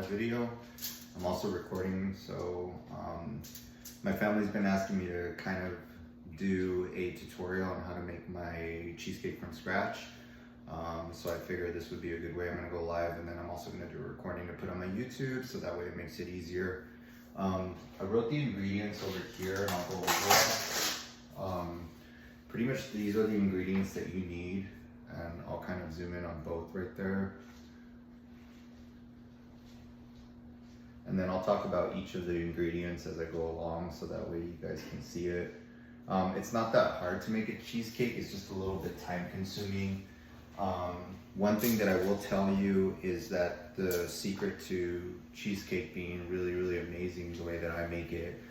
video. I'm also recording, so my family's been asking me to kind of do a tutorial on how to make my cheesecake from scratch. So I figured this would be a good way. I'm gonna go live, and then I'm also gonna do a recording to put on my YouTube, so that way it makes it easier. I wrote the ingredients over here, and I'll go over it. Pretty much these are the ingredients that you need, and I'll kind of zoom in on both right there. And then I'll talk about each of the ingredients as I go along, so that way you guys can see it. It's not that hard to make a cheesecake, it's just a little bit time consuming. One thing that I will tell you is that the secret to cheesecake being really, really amazing the way that I make it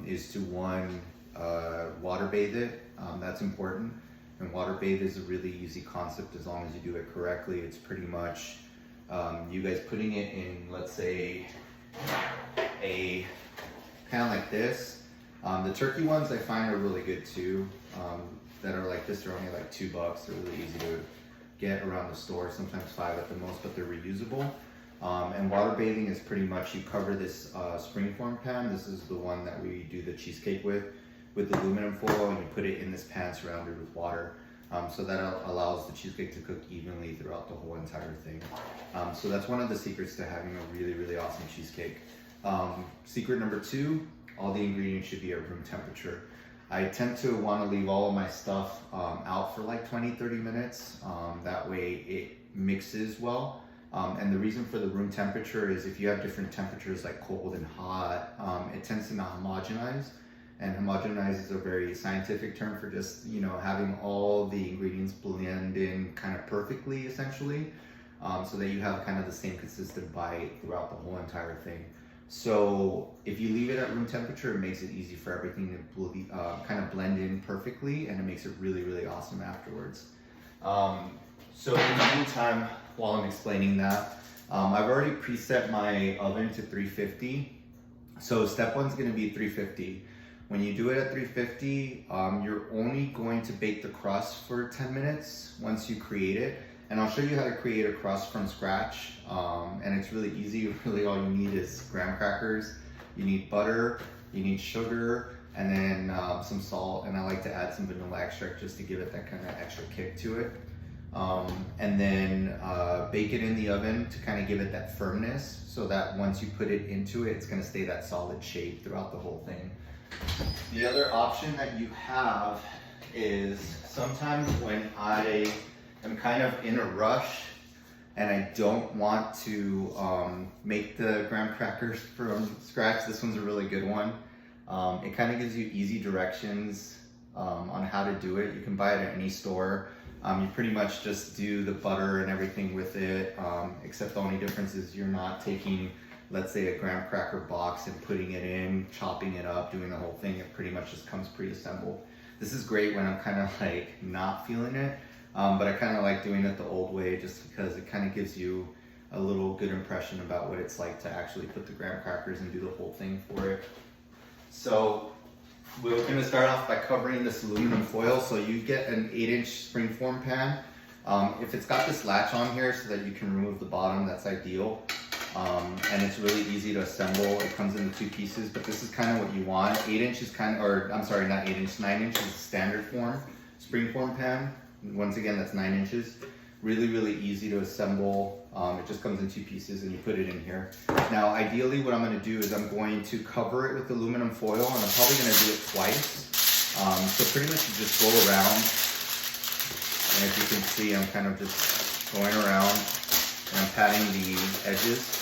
is to water bathe it. That's important. And water bathe is a really easy concept as long as you do it correctly. It's pretty much you guys putting it in, let's say, a kind of like this. The turkey ones I find are really good too. That are like this, they're only like $2. They're really easy to get around the store, sometimes $5 at the most, but they're reusable. And water bathing is pretty much, you cover this springform pan. This is the one that we do the cheesecake with the aluminum foil, and you put it in this pan surrounded with water. So that allows the cheesecake to cook evenly throughout the whole entire thing. So that's one of the secrets to having a really, really awesome cheesecake. Secret number 2, all the ingredients should be at room temperature. I tend to want to leave all of my stuff out for like 20-30 minutes. That way it mixes well. And the reason for the room temperature is if you have different temperatures like cold and hot, it tends to not homogenize. And homogenize is a very scientific term for just, you know, having all the ingredients blend in kind of perfectly, essentially, so that you have kind of the same consistent bite throughout the whole entire thing. So if you leave it at room temperature, it makes it easy for everything to kind of blend in perfectly, and it makes it really, really awesome afterwards. So in the meantime, while I'm explaining that, I've already preset my oven to 350. So step 1 is going to be 350. When you do it at 350, you're only going to bake the crust for 10 minutes once you create it. And I'll show you how to create a crust from scratch. And it's really easy. Really all you need is graham crackers, you need butter, you need sugar, and then some salt. And I like to add some vanilla extract just to give it that kind of extra kick to it. And then bake it in the oven to kind of give it that firmness, so that once you put it into it, it's going to stay that solid shape throughout the whole thing. The other option that you have is sometimes when I am kind of in a rush and I don't want to make the graham crackers from scratch, this one's a really good one. It kind of gives you easy directions on how to do it. You can buy it at any store. You pretty much just do the butter and everything with it, except the only difference is you're not taking, let's say, a graham cracker box and putting it in, chopping it up, doing the whole thing. It pretty much just comes pre-assembled. This is great when I'm kind of like not feeling it, but I kind of like doing it the old way just because it kind of gives you a little good impression about what it's like to actually put the graham crackers and do the whole thing for it. So we're going to start off by covering this aluminum foil. So you get an 8-inch springform pan. If it's got this latch on here so that you can remove the bottom, that's ideal. And it's really easy to assemble. It comes into 2 pieces, but this is kind of what you want. 8-inch is kind of, or I'm sorry, not 8-inch, 9-inch is standard form, springform pan. Once again, that's 9 inches. Really, really easy to assemble. It just comes in 2 pieces and you put it in here. Now, ideally what I'm gonna do is I'm going to cover it with aluminum foil, and I'm probably gonna do it twice. So pretty much you just go around, and as you can see, I'm kind of just going around and I'm patting the edges.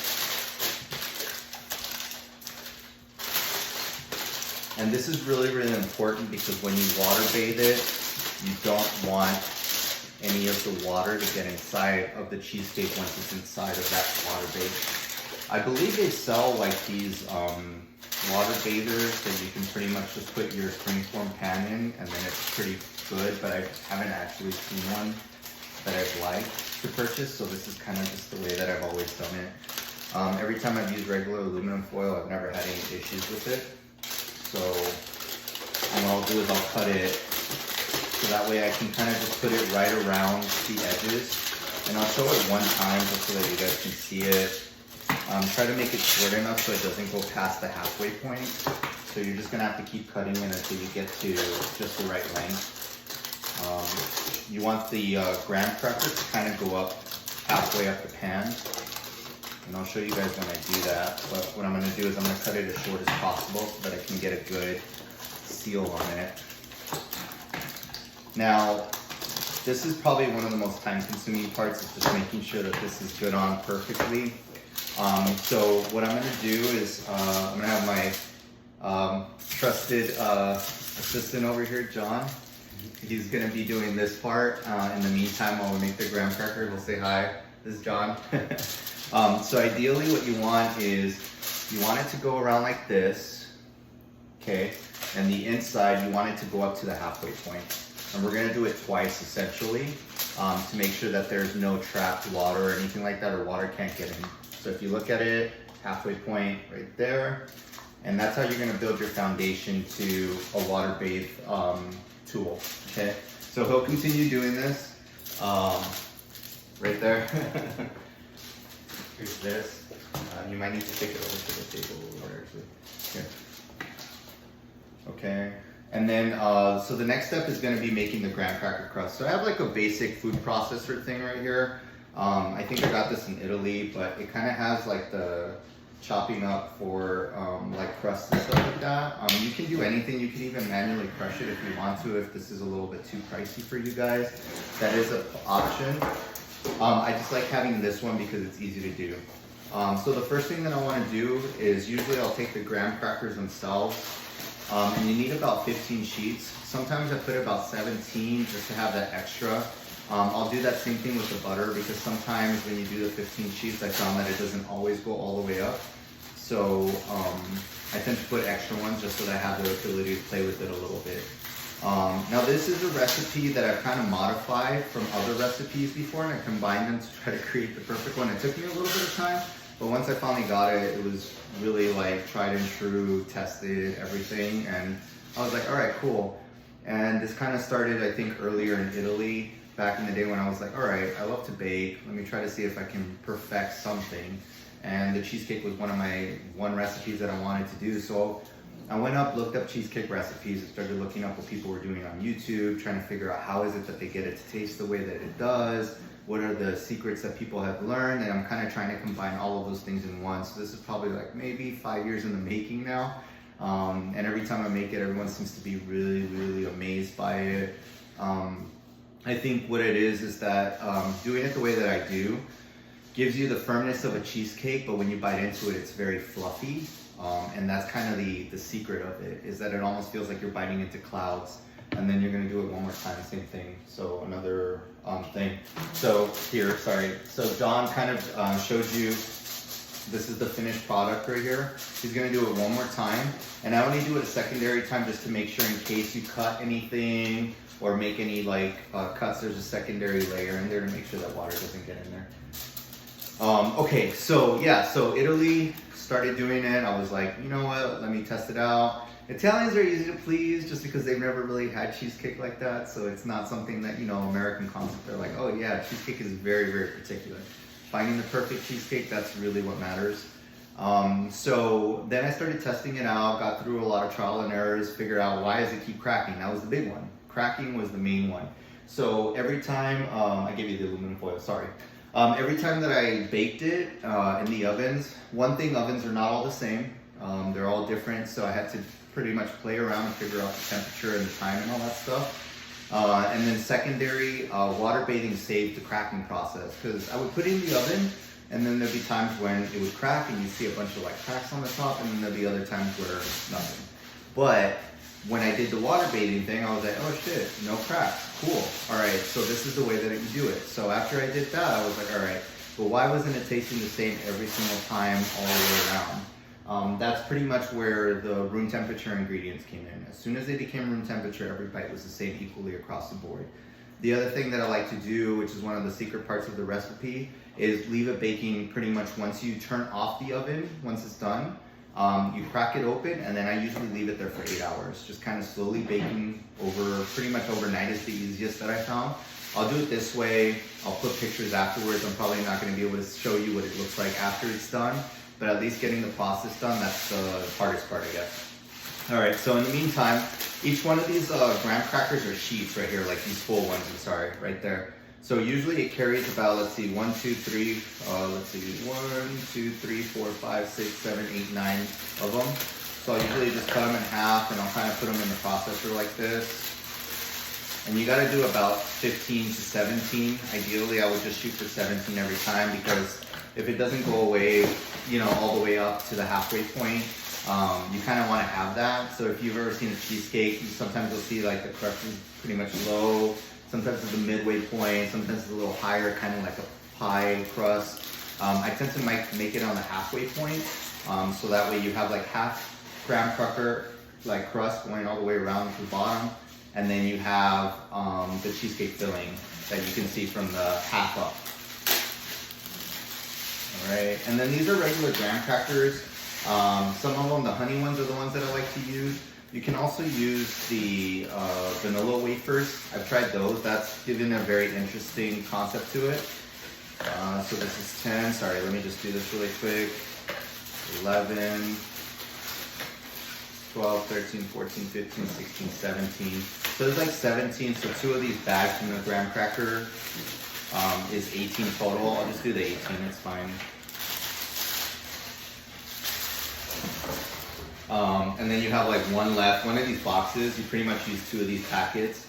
And this is really, really important because when you water bathe it, you don't want any of the water to get inside of the cheesecake once it's inside of that water bath. I believe they sell like these water bathers that you can pretty much just put your springform pan in, and then it's pretty good, but I haven't actually seen one that I've liked to purchase, so this is kind of just the way that I've always done it. Every time I've used regular aluminum foil, I've never had any issues with it. So what I'll do is I'll cut it so that way I can kind of just put it right around the edges. And I'll show it one time just so that you guys can see it. Try to make it short enough so it doesn't go past the halfway point. So you're just gonna have to keep cutting it until you get to just the right length. You want the graham cracker to kind of go up halfway up the pan. And I'll show you guys when I do that. But what I'm gonna do is I'm gonna cut it as short as possible so that I can get a good seal on it. Now, this is probably one of the most time-consuming parts, is just making sure that this is good on perfectly. So what I'm gonna do is I'm gonna have my trusted assistant over here, John. He's gonna be doing this part. In the meantime, while we make the graham cracker, we'll say hi. This is John. So ideally what you want is, you want it to go around like this, okay? And the inside, you want it to go up to the halfway point. And we're gonna do it twice essentially, to make sure that there's no trapped water or anything like that, or water can't get in. So if you look at it, halfway point right there, and that's how you're gonna build your foundation to a water-bathed tool, okay? So he'll continue doing this, right there. Here's this. You might need to take it over to the table or actually. Here. Okay. And then, so the next step is going to be making the graham cracker crust. So I have like a basic food processor thing right here. I think I got this in Italy, but it kind of has like the chopping up for like crust and stuff like that. You can do anything. You can even manually crush it if you want to, if this is a little bit too pricey for you guys. That is an option. I just like having this one because it's easy to do. So the first thing that I want to do is, usually I'll take the graham crackers themselves, and you need about 15 sheets. Sometimes I put about 17 just to have that extra. I'll do that same thing with the butter, because sometimes when you do the 15 sheets, I found that it doesn't always go all the way up. So I tend to put extra ones just so that I have the ability to play with it a little bit. Now this is a recipe that I've kind of modified from other recipes before, and I combined them to try to create the perfect one. It took me a little bit of time, but once I finally got it, it was really like tried and true, tested, everything, and I was like, all right, cool. And this kind of started, I think, earlier in Italy, back in the day when I was like, all right, I love to bake. Let me try to see if I can perfect something. And the cheesecake was one of my recipes that I wanted to do. So I went up, looked up cheesecake recipes, and started looking up what people were doing on YouTube, trying to figure out how is it that they get it to taste the way that it does, what are the secrets that people have learned, and I'm kind of trying to combine all of those things in one. So this is probably like maybe 5 years in the making now. And every time I make it, everyone seems to be really, really amazed by it. I think what it is that doing it the way that I do gives you the firmness of a cheesecake, but when you bite into it, it's very fluffy. And that's kind of the secret of it, is that it almost feels like you're biting into clouds. And then you're gonna do it one more time, same thing. So another thing. So here, sorry. So John kind of showed you, this is the finished product right here. He's gonna do it one more time. And I only do it a secondary time just to make sure, in case you cut anything or make any like cuts, there's a secondary layer in there to make sure that water doesn't get in there. Okay, so yeah, so Italy, started doing it. I was like, you know what, let me test it out. Italians are easy to please just because they've never really had cheesecake like that. So it's not something that, you know, American concept. They're like, oh yeah, cheesecake is very, very particular. Finding the perfect cheesecake, that's really what matters. So then I started testing it out, got through a lot of trial and errors, figured out why does it keep cracking. That was the big one. Cracking was the main one. So every time, I gave you the aluminum foil, sorry. Every time that I baked it in the ovens, one thing, ovens are not all the same. They're all different, so I had to pretty much play around and figure out the temperature and the time and all that stuff. And then secondary, water bathing saved the cracking process, because I would put it in the oven, and then there'd be times when it would crack and you'd see a bunch of like cracks on the top, and then there'd be other times where nothing. But when I did the water bathing thing, I was like, oh shit, no cracks, cool. All right, so this is the way that you do it. So after I did that, I was like, all right, but why wasn't it tasting the same every single time all the way around? That's pretty much where the room temperature ingredients came in. As soon as they became room temperature, every bite was the same equally across the board. The other thing that I like to do, which is one of the secret parts of the recipe, is leave it baking pretty much once you turn off the oven, once it's done. You crack it open, and then I usually leave it there for 8 hours, just kind of slowly baking over, pretty much overnight is the easiest that I found. I'll do it this way. I'll put pictures afterwards. I'm probably not going to be able to show you what it looks like after it's done, but at least getting the process done, that's the hardest part, I guess. All right, so in the meantime, each one of these graham crackers are sheets right here, like these full ones, I'm sorry, right there. So usually it carries about, let's see, 1, 2, 3, 4, 5, 6, 7, 8, 9 of them. So I'll usually just cut them in half and I'll kind of put them in the processor like this. And you gotta do about 15 to 17. Ideally, I would just shoot for 17 every time, because if it doesn't go away, you know, all the way up to the halfway point, you kind of want to have that. So if you've ever seen a cheesecake, sometimes you'll see like the crust is pretty much low, sometimes it's the midway point, sometimes it's a little higher, kind of like a pie crust. I tend to make it on the halfway point, so that way you have like half graham cracker like crust going all the way around to the bottom, and then you have the cheesecake filling that you can see from the half up. All right, and then these are regular graham crackers. Some of them, the honey ones, are the ones that I like to use. You can also use the vanilla wafers. I've tried those. That's given a very interesting concept to it. So this is 10. Sorry, let me just do this really quick. 11, 12, 13, 14, 15, 16, 17. So there's like 17. So 2 of these bags from the graham cracker is 18 total. I'll just do the 18, it's fine. And then you have like 1 left. One of these boxes, you pretty much use 2 of these packets.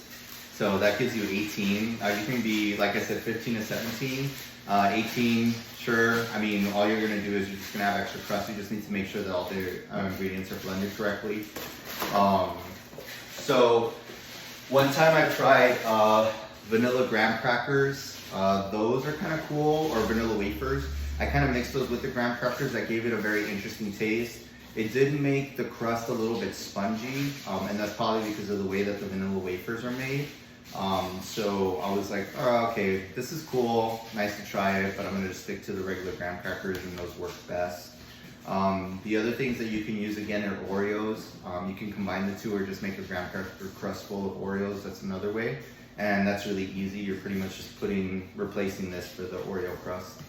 So that gives you 18. You can be, like I said, 15 to 17. 18, sure. I mean, all you're gonna do is you're just gonna have extra crust. You just need to make sure that all the ingredients are blended correctly. So one time I tried vanilla graham crackers. Those are kind of cool, or vanilla wafers. I kind of mixed those with the graham crackers. That gave it a very interesting taste. It did make the crust a little bit spongy, and that's probably because of the way that the vanilla wafers are made. So I was like, oh, okay, this is cool, nice to try it, but I'm gonna just stick to the regular graham crackers, and those work best. The other things that you can use again are Oreos. You can combine the 2 or just make a graham cracker crust full of Oreos. That's another way, and that's really easy. You're pretty much just replacing this for the Oreo crust.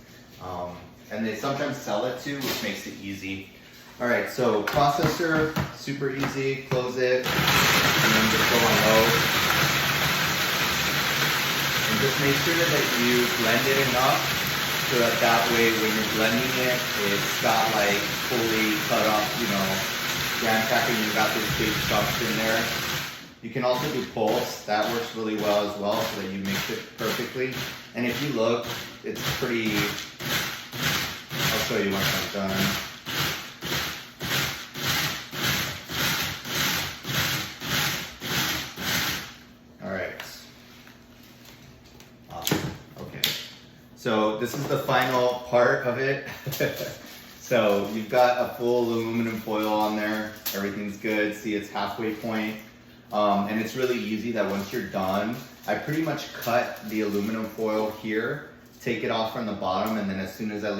And they sometimes sell it too, which makes it easy. All right, so processor, super easy. Close it, and then just go on low. And just make sure that you blend it enough so that way when you're blending it, it's got like fully cut up, you know, graham cracker, and you've got those big chunks in there. You can also do pulse. That works really well as well, so that you mix it perfectly. And if you look, it's pretty, I'll show you once I'm done. So this is the final part of it. So you've got a full aluminum foil on there. Everything's good. See, it's halfway point. And it's really easy that once you're done, I pretty much cut the aluminum foil here, take it off from the bottom, and then as soon as I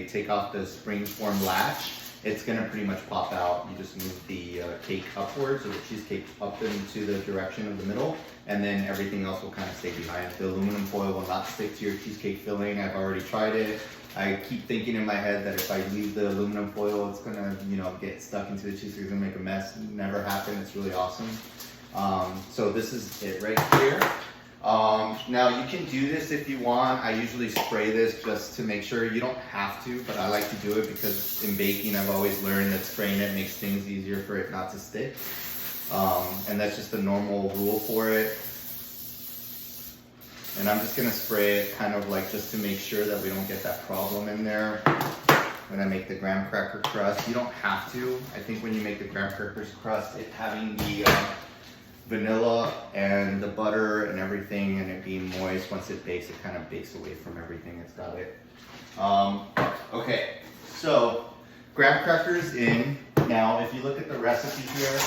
take off the springform latch, it's gonna pretty much pop out. You just move the cake upwards, or the cheesecake up into the direction of the middle, and then everything else will kind of stay behind. The aluminum foil will not stick to your cheesecake filling. I've already tried it. I keep thinking in my head that if I leave the aluminum foil, it's gonna, you know, get stuck into the cheesecake, it's gonna make a mess. Never happened. It's really awesome. So this is it right here. Now you can do this if you want. I usually spray this just to make sure. You don't have to, but I like to do it because in baking I've always learned that spraying it makes things easier for it not to stick. And that's just a normal rule for it. And I'm just gonna spray it kind of like just to make sure that we don't get that problem in there when I make the graham cracker crust. You don't have to. I think when you make the graham crackers crust, it having the vanilla and the butter and everything, and it being moist, once it bakes, it kind of bakes away from everything. It's got it. Okay, so graham crackers in. Now, if you look at the recipe here,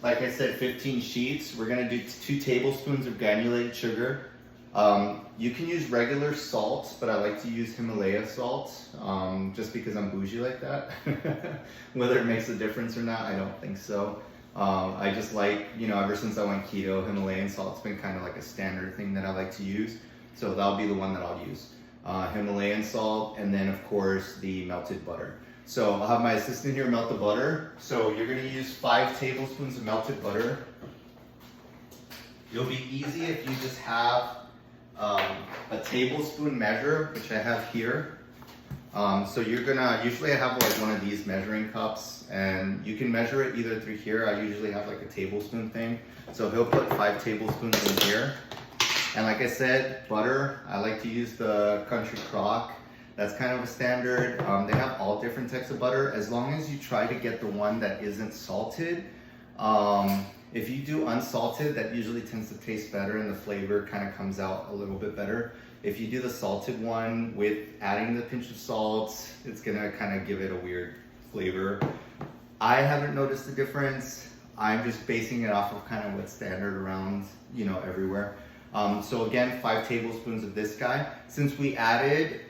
like I said, 15 sheets. We're gonna do 2 tablespoons of granulated sugar. You can use regular salt, but I like to use Himalaya salt, just because I'm bougie like that. Whether it makes a difference or not, I don't think so. I just like, you know, ever since I went keto, Himalayan salt's been kind of like a standard thing that I like to use. So that'll be the one that I'll use. Himalayan salt, and then of course the melted butter. So I'll have my assistant here melt the butter. So you're gonna use 5 tablespoons of melted butter. It'll be easy if you just have a tablespoon measure, which I have here. So you're gonna, usually I have like one of these measuring cups, and you can measure it either through here. I usually have like a tablespoon thing. So he'll put 5 tablespoons in here. And like I said, butter, I like to use the Country Crock. That's kind of a standard. They have all different types of butter, as long as you try to get the one that isn't salted. If you do unsalted, that usually tends to taste better and the flavor kind of comes out a little bit better. If you do the salted one with adding the pinch of salt, it's gonna kind of give it a weird flavor. I haven't noticed a difference. I'm just basing it off of kind of what's standard around, you know, everywhere. So again, 5 tablespoons of this guy. Since we added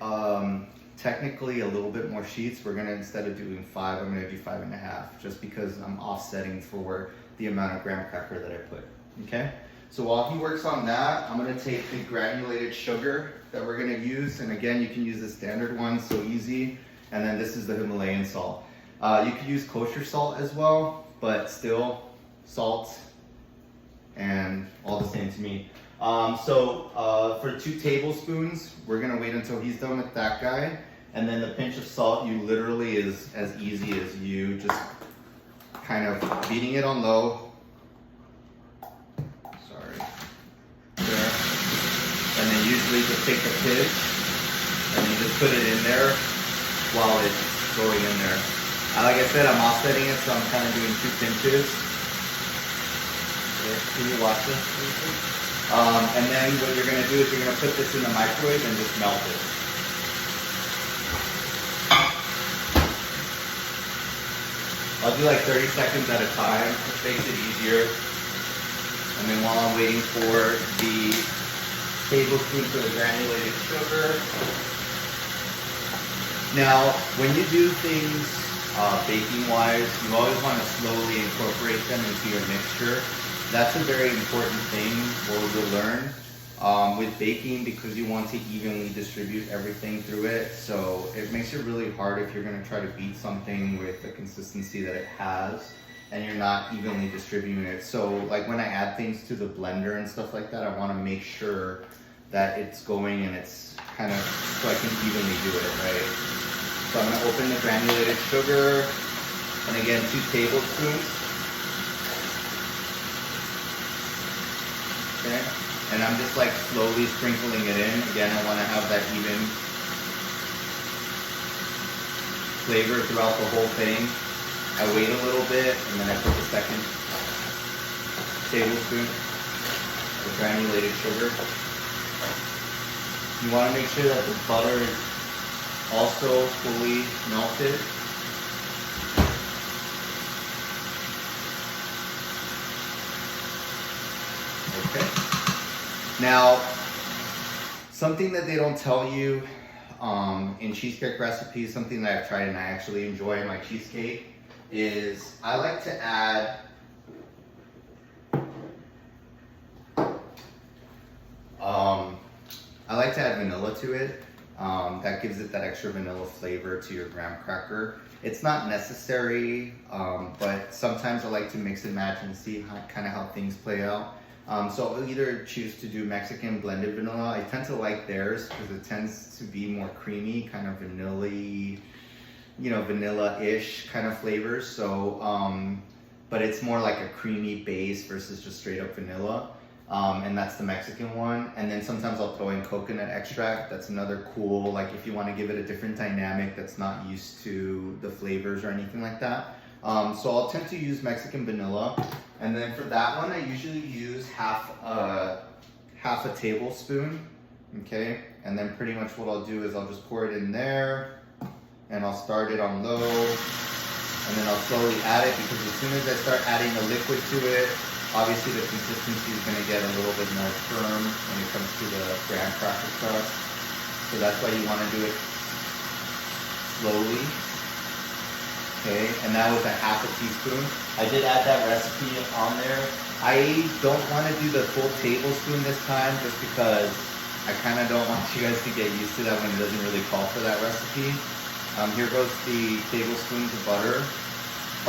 technically a little bit more sheets, we're gonna, instead of doing 5, I'm gonna do 5.5, just because I'm offsetting for the amount of graham cracker that I put, okay? So while he works on that, I'm gonna take the granulated sugar that we're gonna use, and again, you can use the standard one, so easy, and then this is the Himalayan salt. You could use kosher salt as well, but still, salt and all the same to me. For 2 tablespoons, we're gonna wait until he's done with that guy, and then the pinch of salt, you literally is as easy as you just kind of beating it on low. Sorry. There. And then usually just take the pinch and you just put it in there while it's going in there. Like I said, I'm offsetting it, so I'm kind of doing 2 pinches. Okay. Can you watch this? And then what you're gonna do is you're gonna put this in the microwave and just melt it. I'll do like 30 seconds at a time, which makes it easier. And then while I'm waiting for the tablespoon for the granulated sugar. Now, when you do things baking wise, you always want to slowly incorporate them into your mixture. That's a very important thing you'll learn with baking, because you want to evenly distribute everything through it. So it makes it really hard if you're going to try to beat something with the consistency that it has and you're not evenly distributing it. So like when I add things to the blender and stuff like that, I want to make sure that it's going and it's kind of, so I can evenly do it, right? So I'm going to open the granulated sugar, and again, 2 tablespoons. Okay. And I'm just like slowly sprinkling it in. Again, I want to have that even flavor throughout the whole thing. I wait a little bit, and then I put the second tablespoon of granulated sugar. You want to make sure that the butter is also fully melted. Okay. Now, something that they don't tell you in cheesecake recipes, something that I've tried and I actually enjoy in my cheesecake, is I like to add vanilla to it. That gives it that extra vanilla flavor to your graham cracker. It's not necessary, but sometimes I like to mix and match and see kind of how things play out. So I'll either choose to do Mexican blended vanilla. I tend to like theirs because it tends to be more creamy, kind of vanilla-y, you know, vanilla-ish kind of flavors. So, but it's more like a creamy base versus just straight up vanilla. And that's the Mexican one. And then sometimes I'll throw in coconut extract. That's another cool, like if you want to give it a different dynamic that's not used to the flavors or anything like that. So I'll tend to use Mexican vanilla. And then for that one, I usually use half a tablespoon, okay? And then pretty much what I'll do is I'll just pour it in there, and I'll start it on low, and then I'll slowly add it, because as soon as I start adding the liquid to it, obviously the consistency is gonna get a little bit more firm when it comes to the graham cracker crust. So that's why you wanna do it slowly. Okay, and that was a half a teaspoon. I did add that recipe on there. I don't want to do the full tablespoon this time just because I kind of don't want you guys to get used to that when it doesn't really call for that recipe. Here goes the tablespoons of butter.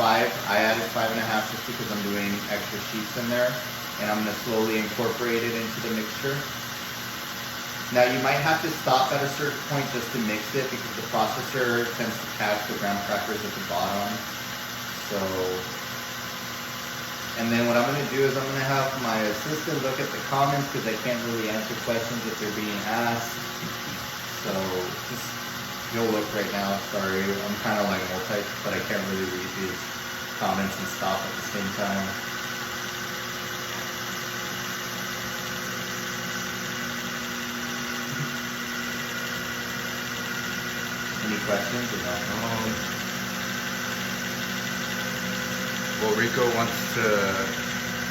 5, I added 5.5 just because I'm doing extra sheets in there. And I'm going to slowly incorporate it into the mixture. Now you might have to stop at a certain point just to mix it because the processor tends to catch the graham crackers at the bottom. So, and then what I'm going to do is I'm going to have my assistant look at the comments because I can't really answer questions if they're being asked. So just, you'll look right now, sorry, I'm kind of like multi, but I can't really read these comments and stop at the same time. Any questions or not? Well, Rico wants to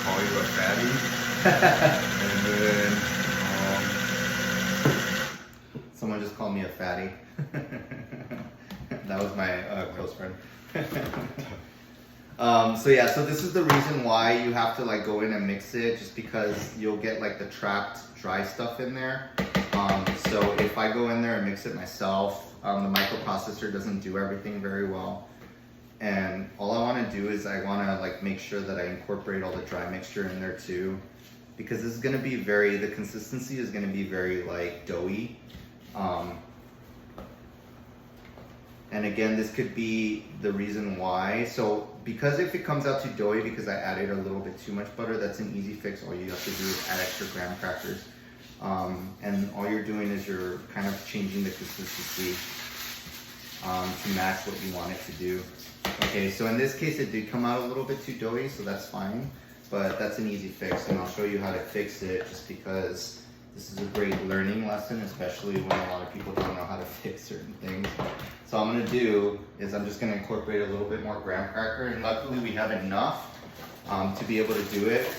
call you a fatty. And then, someone just called me a fatty. That was my close friend. So yeah, so this is the reason why you have to like go in and mix it, just because you'll get like the trapped dry stuff in there. So if I go in there and mix it myself, the microprocessor doesn't do everything very well. And all I want to do is I want to like make sure that I incorporate all the dry mixture in there too, because this is going to be the consistency is going to be very like doughy. And again, this could be the reason why. So because if it comes out too doughy because I added a little bit too much butter, that's an easy fix. All you have to do is add extra graham crackers. And all you're doing is you're kind of changing the consistency to match what you want it to do. Okay, so in this case it did come out a little bit too doughy, so that's fine. But that's an easy fix, and I'll show you how to fix it just because this is a great learning lesson, especially when a lot of people don't know how to fix certain things. So all I'm gonna do is I'm just gonna incorporate a little bit more graham cracker, and luckily we have enough to be able to do it.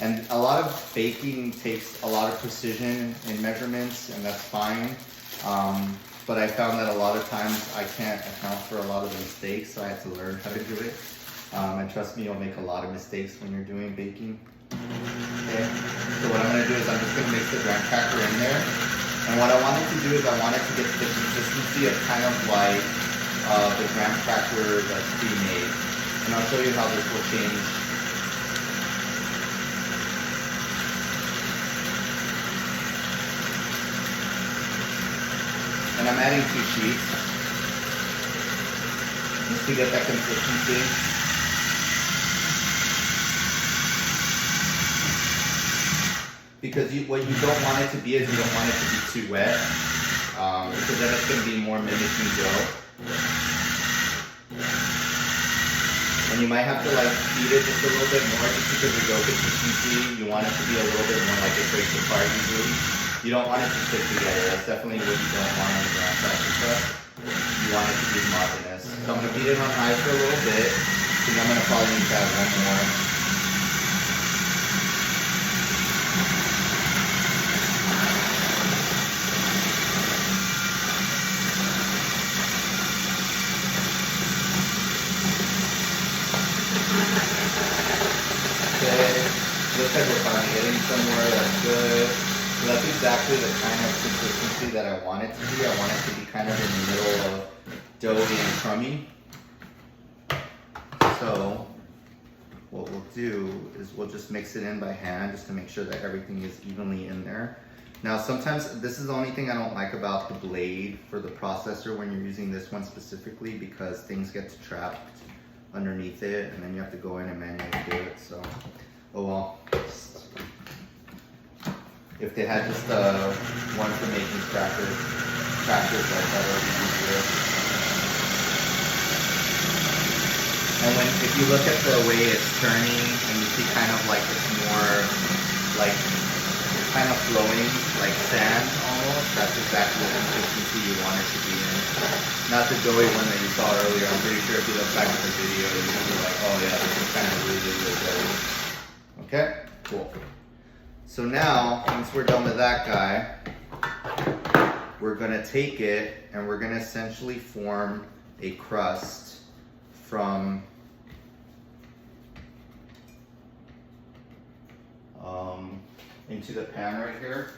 And a lot of baking takes a lot of precision in measurements, and that's fine. But I found that a lot of times I can't account for a lot of the mistakes, so I had to learn how to do it. And trust me, you'll make a lot of mistakes when you're doing baking. Okay, so what I'm gonna do is I'm just gonna mix the graham cracker in there. And what I wanted to do is I wanted to get to the consistency of kind of like the graham cracker that's pre-made. And I'll show you how this will change. And I'm adding 2 sheets just to get that consistency. Because what you don't want it to be is you don't want it to be too wet, because then it's going to be more mimicking dough. And you might have to like feed it just a little bit more just because the dough consistency, you want it to be a little bit more like it breaks apart usually. You don't want it to stick together. That's definitely what you don't want on the graham cracker crust. You want it to be homogeneous. So I'm going to beat it on high for a little bit, because I'm going to probably need to add one more. Okay, looks like we're finally getting somewhere. That's good. So that's exactly the kind of consistency that I want it to be. I want it to be kind of in the middle of doughy and crummy. So what we'll do is we'll just mix it in by hand just to make sure that everything is evenly in there. Now sometimes this is the only thing I don't like about the blade for the processor when you're using this one specifically, because things get trapped underneath it and then you have to go in and manually do it. So, oh well. If they had just one for making crackers like that would be easier. And if you look at the way it's turning and you see kind of like it's more like it's kind of flowing like sand almost, that's exactly the consistency you want it to be in. Not the doughy one that you saw earlier. I'm pretty sure if you look back at the video, you'll be like, oh yeah, this is kind of really doughy. Okay, cool. So now, once we're done with that guy, we're gonna take it and we're gonna essentially form a crust from into the pan right here.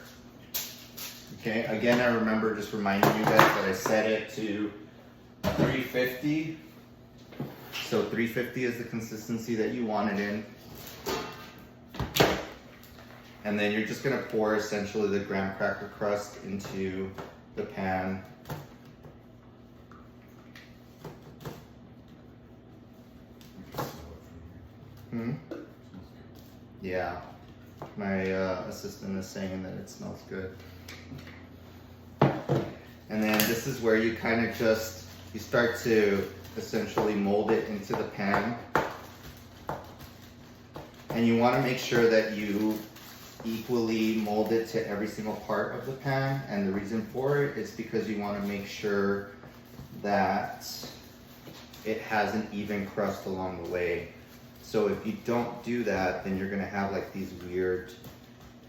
Okay, again, I remember just reminding you guys that I set it to 350. So 350 is the consistency that you want it in. And then you're just gonna pour essentially the graham cracker crust into the pan. Yeah, my assistant is saying that it smells good. And then this is where you kind of just, you start to essentially mold it into the pan. And you want to make sure that you equally mold it to every single part of the pan. And the reason for it is because you want to make sure that it has an even crust along the way. So if you don't do that, then you're gonna have like these weird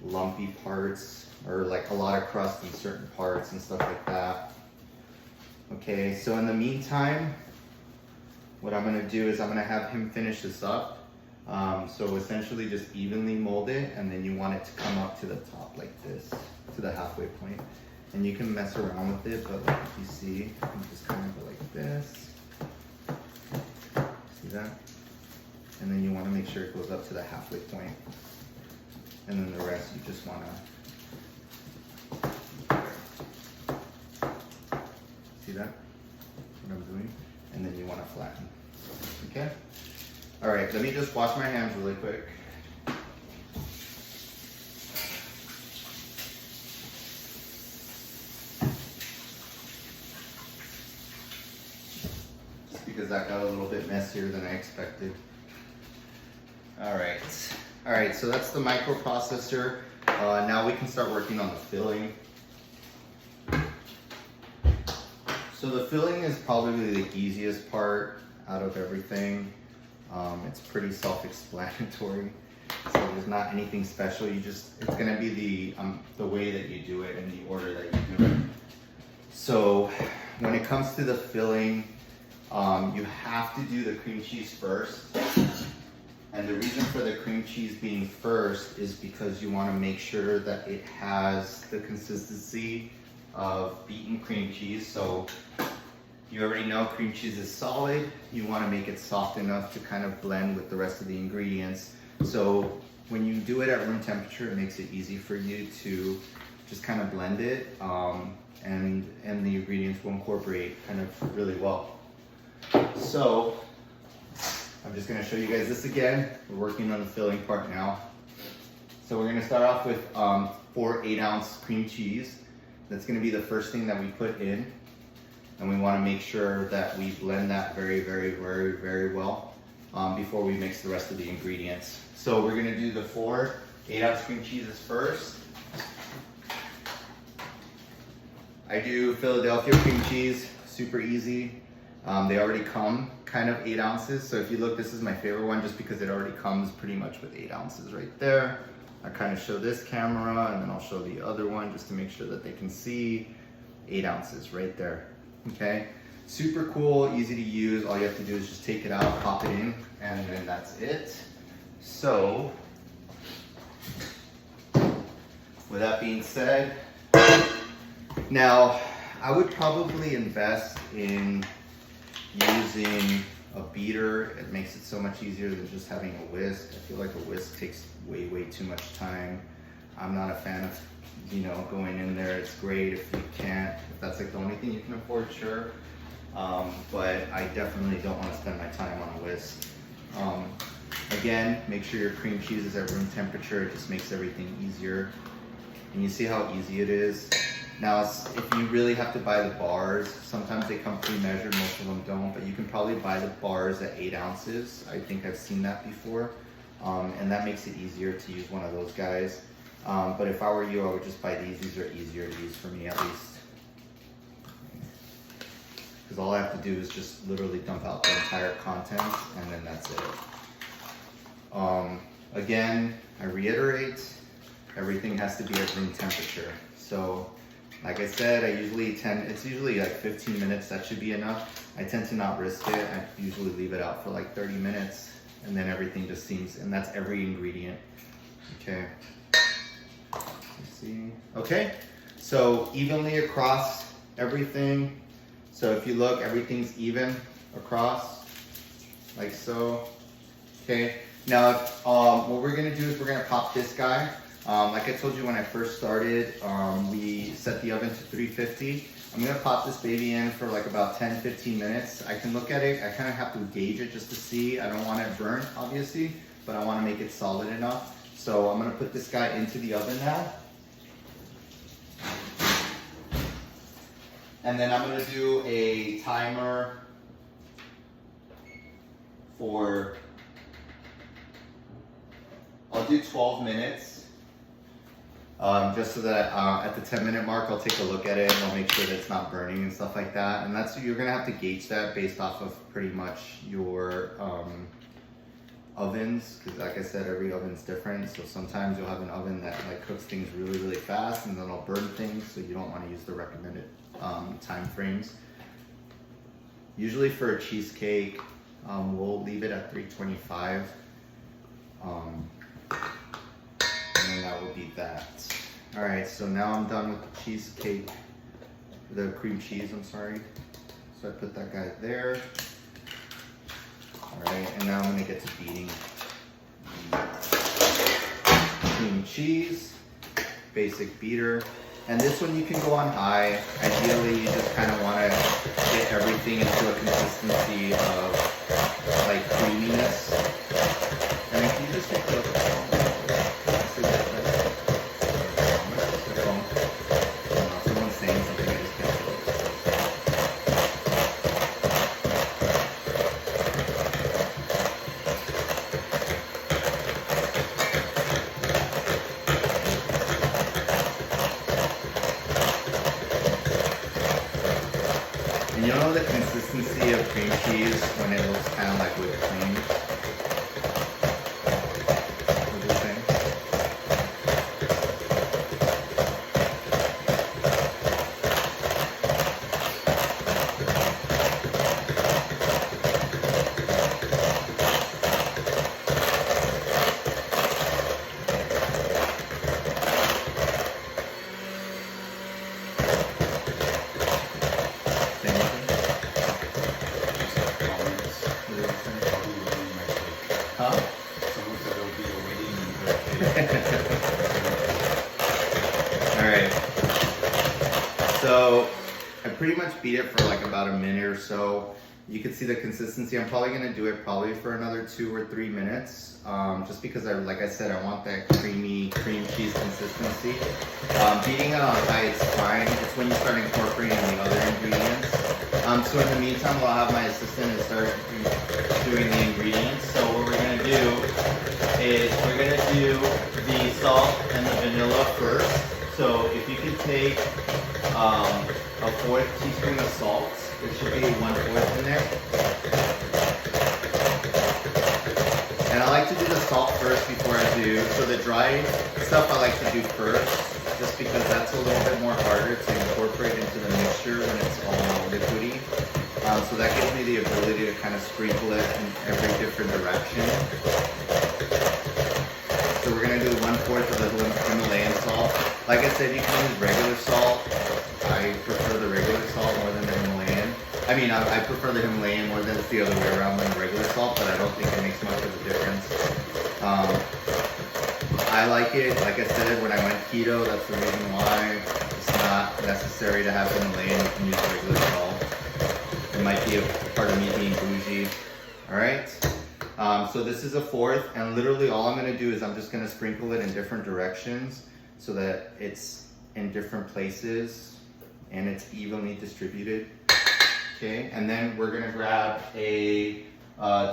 lumpy parts or like a lot of crust in certain parts and stuff like that. Okay, so in the meantime, what I'm gonna do is I'm gonna have him finish this up. So essentially just evenly mold it, and then you want it to come up to the top like this, to the halfway point. And you can mess around with it, but like if you see, you just kind of go like this. See that? And then you want to make sure it goes up to the halfway point. And then the rest you just want to see that? What I'm doing? And then you want to flatten. Okay? Alright, let me just wash my hands really quick. Just because that got a little bit messier than I expected. Alright, so that's the microprocessor. Now we can start working on the filling. So the filling is probably the easiest part out of everything. It's pretty self-explanatory. So there's not anything special. It's gonna be the way that you do it and the order that you do it. So when it comes to the filling, you have to do the cream cheese first. And the reason for the cream cheese being first is because you want to make sure that it has the consistency of beaten cream cheese. So you already know cream cheese is solid. You want to make it soft enough to kind of blend with the rest of the ingredients. So when you do it at room temperature, it makes it easy for you to just kind of blend it, and the ingredients will incorporate kind of really well. So I'm just gonna show you guys this again. We're working on the filling part now. So we're gonna start off with 4 8-ounce cream cheese. That's gonna be the first thing that we put in. And we wanna make sure that we blend that very, very, very, very well before we mix the rest of the ingredients. So we're gonna do the 4 8-ounce cream cheeses first. I do Philadelphia cream cheese, super easy. They already come kind of 8 ounces. So if you look, this is my favorite one just because it already comes pretty much with 8 ounces right there. I kind of show this camera and then I'll show the other one just to make sure that they can see 8 ounces right there. Okay, super cool, easy to use. All you have to do is just take it out, pop it in, and then that's it. So with that being said, now I would probably invest in using a beater. It makes it so much easier than just having a whisk. I feel like a whisk takes way too much time. I'm not a fan of, going in there. It's great if you can't, if that's like the only thing you can afford, sure. But I definitely don't want to spend my time on a whisk. Again, make sure your cream cheese is at room temperature. It just makes everything easier. And you see how easy it is. Now, if you really have to buy the bars, sometimes they come pre-measured, most of them don't, but you can probably buy the bars at 8 ounces. I think I've seen that before, and that makes it easier to use one of those guys. But if I were you, I would just buy these. These are easier to use for me, at least. Because all I have to do is just literally dump out the entire contents, and then that's it. Again, I reiterate, everything has to be at room temperature. So Like I said, it's usually like 15 minutes, that should be enough. I tend to not risk it. I usually leave it out for like 30 minutes and then everything just seems, and that's every ingredient. Okay. Let's see. Okay, so evenly across everything. So if you look, everything's even across, like so. Okay, now what we're gonna do is we're gonna pop this guy. Like I told you when I first started, we set the oven to 350. I'm gonna pop this baby in for like about 10-15 minutes. I can look at it, I kind of have to gauge it just to see. I don't want it burnt, obviously, but I want to make it solid enough. So I'm gonna put this guy into the oven now. And then I'm gonna do a timer for, I'll do 12 minutes. Just so that at the 10-minute mark, I'll take a look at it and I'll make sure that it's not burning and stuff like that. And that's, you're gonna have to gauge that based off of pretty much your ovens, because like I said, every oven's different. So sometimes you'll have an oven that like cooks things really, really fast and then it'll burn things. So you don't want to use the recommended time frames. Usually for a cheesecake, we'll leave it at 325. And then that will be that. All right, so now I'm done with the cheesecake, the cream cheese, I'm sorry. So I put that guy there. All right, and now I'm gonna get to beating cream cheese, basic beater. And this one you can go on high. Ideally, you just kind of wanna get everything into a consistency of like creaminess. And if you just take a look at someone's saying something, I just can't do it. And you know the consistency of cream cheese when it looks kind of like whipped cream? What do you think? Huh? Someone said it'll be a waiting. Alright. So I pretty much beat it for like about a minute or so. You can see the consistency. I'm probably gonna do it probably for another 2 or 3 minutes. Just because like I said, I want that creamy cream cheese consistency. Beating it on high is fine. It's when you start incorporating the other ingredients. So in the meantime, I'll have my assistant start doing the ingredients. So what we're gonna do is we're gonna do the salt and the vanilla first. So if you could take a 1/4 teaspoon of salt, there should be 1/4 in there. And I like to do the salt first before I do, so the dry stuff I like to do first, just because that's a little bit more harder to incorporate into the mixture when it's all liquidy. So that gives me the ability to kind of sprinkle it in every different direction. So we're gonna do 1/4 of the Himalayan salt. Like I said, you can use regular salt. I prefer the regular salt more than the Himalayan. I mean, I prefer the Himalayan more than it's the other way around than the regular salt, but I don't think it makes much of a difference. I like it, like I said, when I went keto, that's the reason why. It's not necessary to have Himalayan, you can use regular salt. It might be a part of me being bougie. Alright, so this is a 1/4, and literally all I'm gonna do is I'm just gonna sprinkle it in different directions so that it's in different places and it's evenly distributed. Okay, and then we're gonna grab a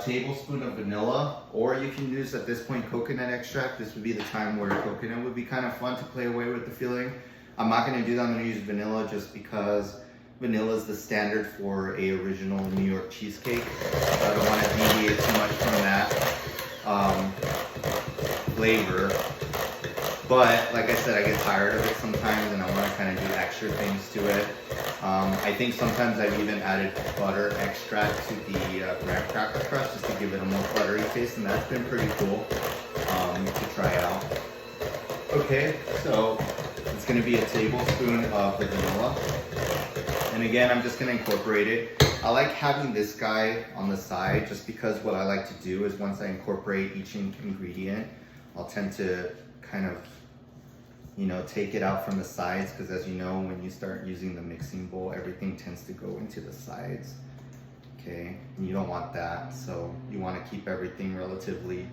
tablespoon of vanilla, or you can use at this point coconut extract. This would be the time where coconut would be kind of fun to play away with the filling. I'm not gonna do that, I'm gonna use vanilla just because vanilla is the standard for a original New York cheesecake. So I don't want to deviate too much from that flavor. But like I said, I get tired of it sometimes and I want to kind of do extra things to it. I think sometimes I've even added butter extract to the graham cracker crust just to give it a more buttery taste, and that's been pretty cool to try out. Okay, so it's going to be a tablespoon of the vanilla. And again, I'm just going to incorporate it. I like having this guy on the side just because what I like to do is once I incorporate each ingredient, I'll tend to kind of, you know, take it out from the sides, because as you know, when you start using the mixing bowl, everything tends to go into the sides. Okay, and you don't want that, so you want to keep everything relatively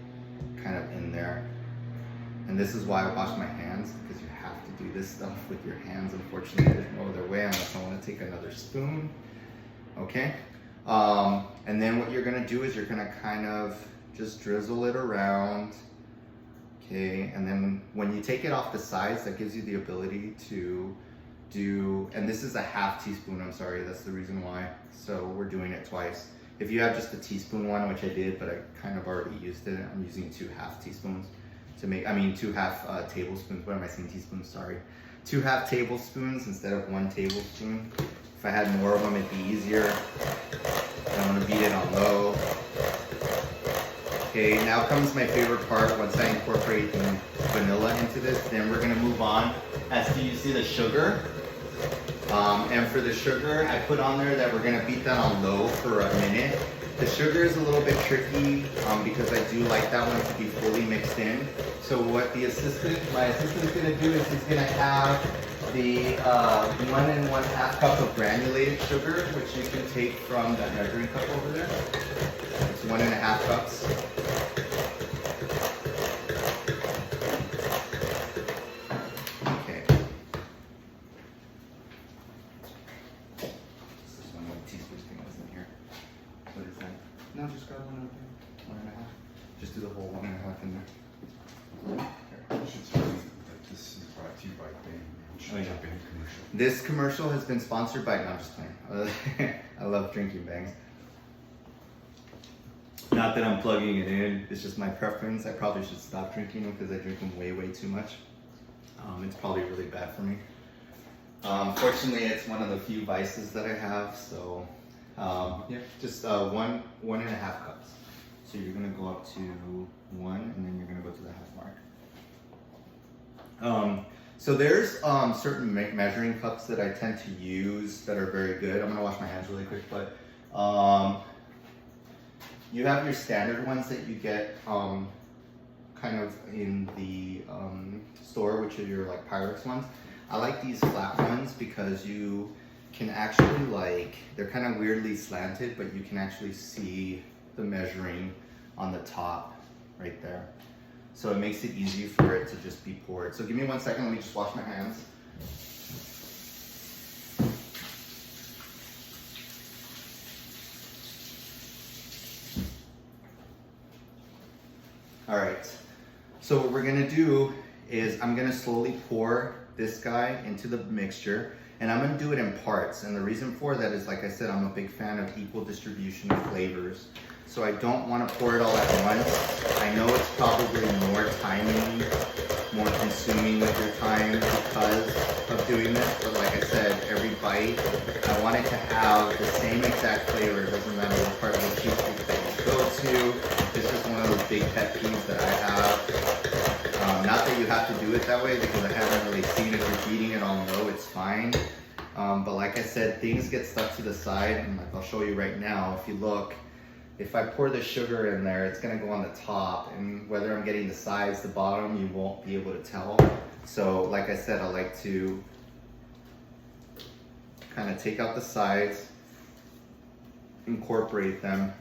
kind of in there. And this is why I wash my hands, because you have to do this stuff with your hands. Unfortunately, there's no other way unless I want to take another spoon. Okay, and then what you're gonna do is you're gonna kind of just drizzle it around. Okay, and then when you take it off the sides, that gives you the ability to do, and this is a half teaspoon, I'm sorry, that's the reason why. So we're doing it twice. If you have just a teaspoon one, which I did, but I kind of already used it, I'm using 2 half teaspoons to make, 2 half tablespoons, what am I saying, teaspoons, sorry. 2 half tablespoons instead of 1 tablespoon. If I had more of them, it'd be easier. I'm gonna beat it on low. Okay, now comes my favorite part. Once I incorporate the vanilla into this, then we're gonna move on. As you see the sugar. And for the sugar, I put on there that we're gonna beat that on low for a minute. The sugar is a little bit tricky because I do like that one to be fully mixed in. So what my assistant's gonna do is he's gonna have the 1 1/2 cup of granulated sugar, which you can take from that measuring cup over there. It's 1 1/2 cups. Okay. This is one of the teaspoon thing was in here. What is that? No, just grab one of them. 1 1/2. Just do the whole 1 1/2 in there. I should tell you that this is brought to you by Bang. Oh, yeah. Bang commercial. This commercial has been sponsored by, no, I'm just playing. I love drinking Bangs. Not that I'm plugging it in, it's just my preference. I probably should stop drinking them because I drink them way too much. It's probably really bad for me. Fortunately, it's one of the few vices that I have, so yeah, just 1 1/2 cups. So you're gonna go up to 1 and then you're gonna go to the half mark. So there's certain measuring cups that I tend to use that are very good. I'm gonna wash my hands really quick, but you have your standard ones that you get kind of in the store, which are your like Pyrex ones. I like these flat ones because you can actually they're kind of weirdly slanted, but you can actually see the measuring on the top right there. So it makes it easy for it to just be poured. So give me 1 second, let me just wash my hands. All right, so what we're gonna do is I'm gonna slowly pour this guy into the mixture, and I'm gonna do it in parts. And the reason for that is, like I said, I'm a big fan of equal distribution of flavors. So I don't want to pour it all at once. I know it's probably more timing, more consuming with your time because of doing this, but like I said, every bite, I want it to have the same exact flavor. It doesn't matter what part of the cheesecake that you go to. It's just one of those big pet peeves that I have. Not that you have to do it that way because I haven't really seen if you're beating it on low, it's fine. But like I said, things get stuck to the side, and like I'll show you right now, if you look, if I pour the sugar in there, it's gonna go on the top, and whether I'm getting the sides, the bottom, you won't be able to tell. So like I said, I like to kind of take out the sides, incorporate them